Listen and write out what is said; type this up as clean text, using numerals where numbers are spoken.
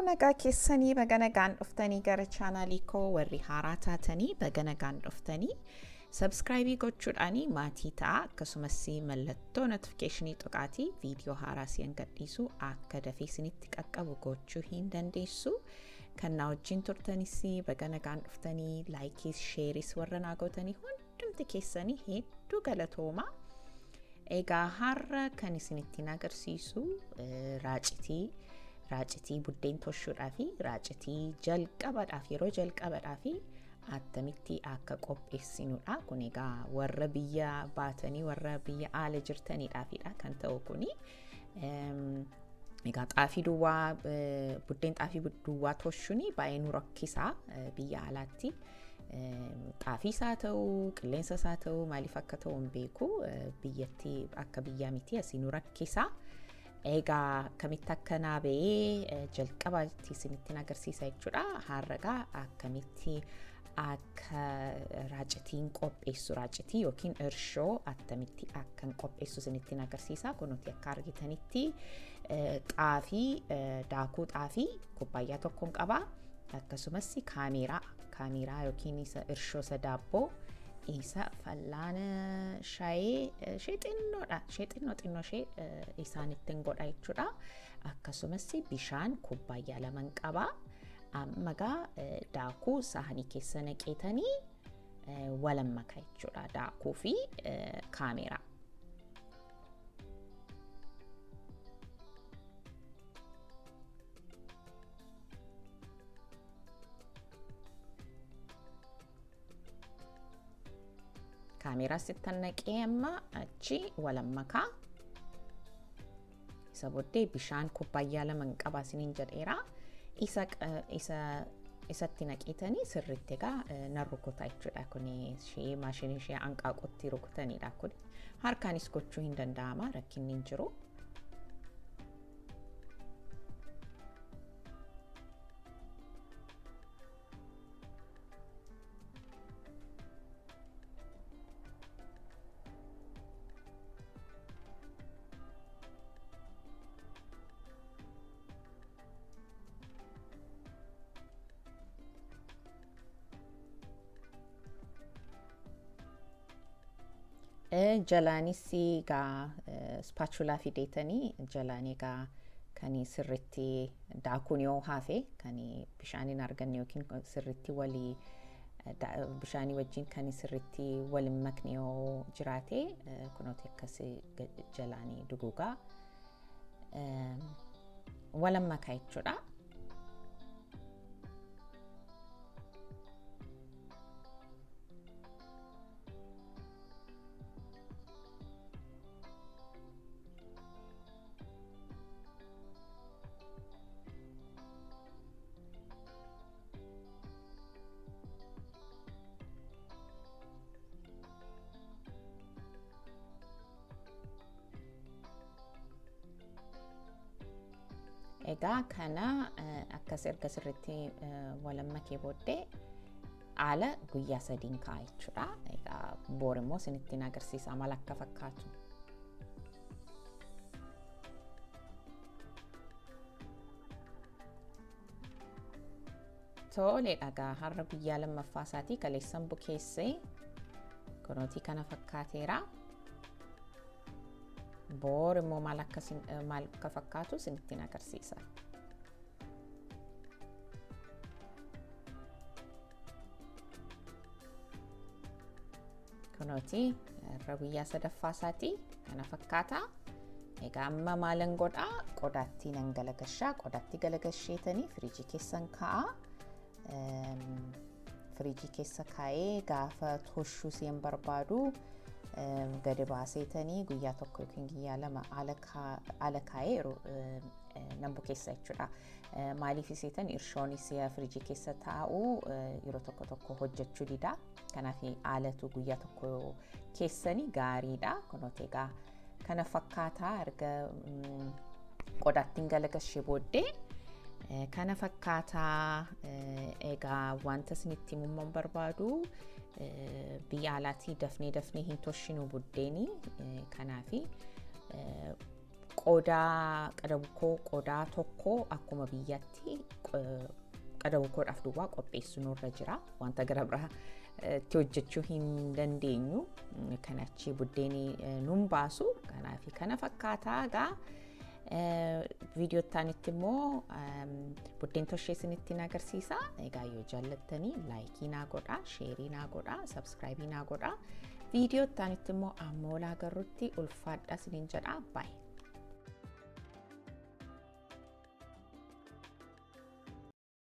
nagaa keessanii baganagaan dhuftanii gara chaanaalii koo warri haaraa taatanii baganagaan dhuftanii subscribe gochuudhaani maatii ta'a akkasumas mallattoo notificationii tuqaatii viidiyoo haaraa si'an gadhiisu akka dafee isinitti qaqqabu gochuu hin dandeessu kan na wajjin turtanis baganagaan dhuftanii laayikiis sheeris warra naa gootanii hundumti keessanii hedduu galatooma. Egaa har'a kan isinitti agarsiisu raacitii buddeen toshuudhaa fi raacitii jalqabadhaaf yeroo jalqabadhaaf attamitti akka qopheessinuudha. Kun egaa warra biyya baatanii warra biyya ala jirtaniidhaafidha kan ta'u kuni. Egaa xaafii duwwaa buddeen xaafii duwwaa toshuuni baay'ee nu rakkisaa biyya alaatti. Xaafii isaa ta'uu qilleensa isaa ta'uu maaliif akka ta'u hin beeku biyyatti akka biyyaa miti asii nu rakkisaa. Egaa kamitti akka naabee jalqabaatti isinitti agarsiisa jechuudha. Har'agaa akkamitti akka raacitiin qopheessu raacitii yookiin irshoo attamitti akka qopheessu isinitti agarsiisa. Kunuuti akka argitanitti xaafii daakuu xaafii kubbaayyaa tokkoon qaba. Akkasumas kaameraa yookiin isa irshoo isa daabboo isa fallaana shaayee xinnoodha. Xinnoo isaan ittiin godha jechuudha. Akkasumas bishaan kubbaayyaa laman qaba. Ammagaa daakuu saanii keessa naqeetanii walan makaa jechuudha. Daakuu fi kaameraa. Kaameraa sittan naqee amma achi walan makaa. Isa booddee bishaan kubbaayyaa laman qaba isiniin jedheera. Isatti naqeetanii sirriitti egaa nan rukutaa jechuudha. Kun maashinii ishee hanqaaquutti rukutanidha. Kun harkaanis gochuu hin danda'ama rakkinni hin jiru. Jalaanis egaa spaachulaa fideetanii jalaan egaa kan sirriitti daakuun yoo hafe kan bishaan hin arganne yookiin sirriitti walii bishaanii wajjin kan sirriitti waliin makne yoo jiraate kunooti akkas jalaanii dugugaa walan makaa jechuudha. Egaa kana akkas erga sirriitti walan makee booddee ala guyyaa 3 kaa'a jechuudha. Egaa boor immoo isinitti agarsiisa maal akka fakkaatu. Toleedha egaa har'a guyyaa lammaffaa isaatii kaleessan bukeessee kunuutii kana fakkaateera. Boor immoo maal akka fakkaatu isinitti agarsiisa. Kunuutii har'a guyyaa sadaffaa isaatii kana fakkaata. Egaa amma maalan godhaa qodaatti nan galagashaa. Qodaatti galagasheetanii firiijii keessan kaa'a. Firiijii keessa kaa'ee gaafa toshuu si'an barbaadu gadi baaseetanii guyyaa tokko yookiin guyyaa lama ala kaa'ee nan bukeessa jechuudha. Maaliif iseetan irshoonis firiijii keessa taa'u yeroo tokko hojjechuu dida. Kanaaf alatu guyyaa tokko keessanii gaariidha. Kunooti egaa kana fakkaataa erga qodaattiin galagashee booddee kana fakkaataa egaa wanta isinitti himuun barbaadu biyya alaatii dafnee hin toshinu buddeeni kanaafi qodaa qodaa tokko akkuma biyyatti qadabukoodhaaf duwwaa qopheessuun irra jira wanta gara biraa itti hojjechuu hin dandeenyu kanachi buddeeni nuun baasu kanaafi kana fakkaataa egaa video taanitti immoo buddeen toshee isinitti agarsiisa egaa yoo jaallattanii laayikii naa godhaa sheerii naa godhaa sabskraayibii naa godhaa video taanitti immoo ammoo laa garrutti ulfaadhaa isiniin jedhaa bye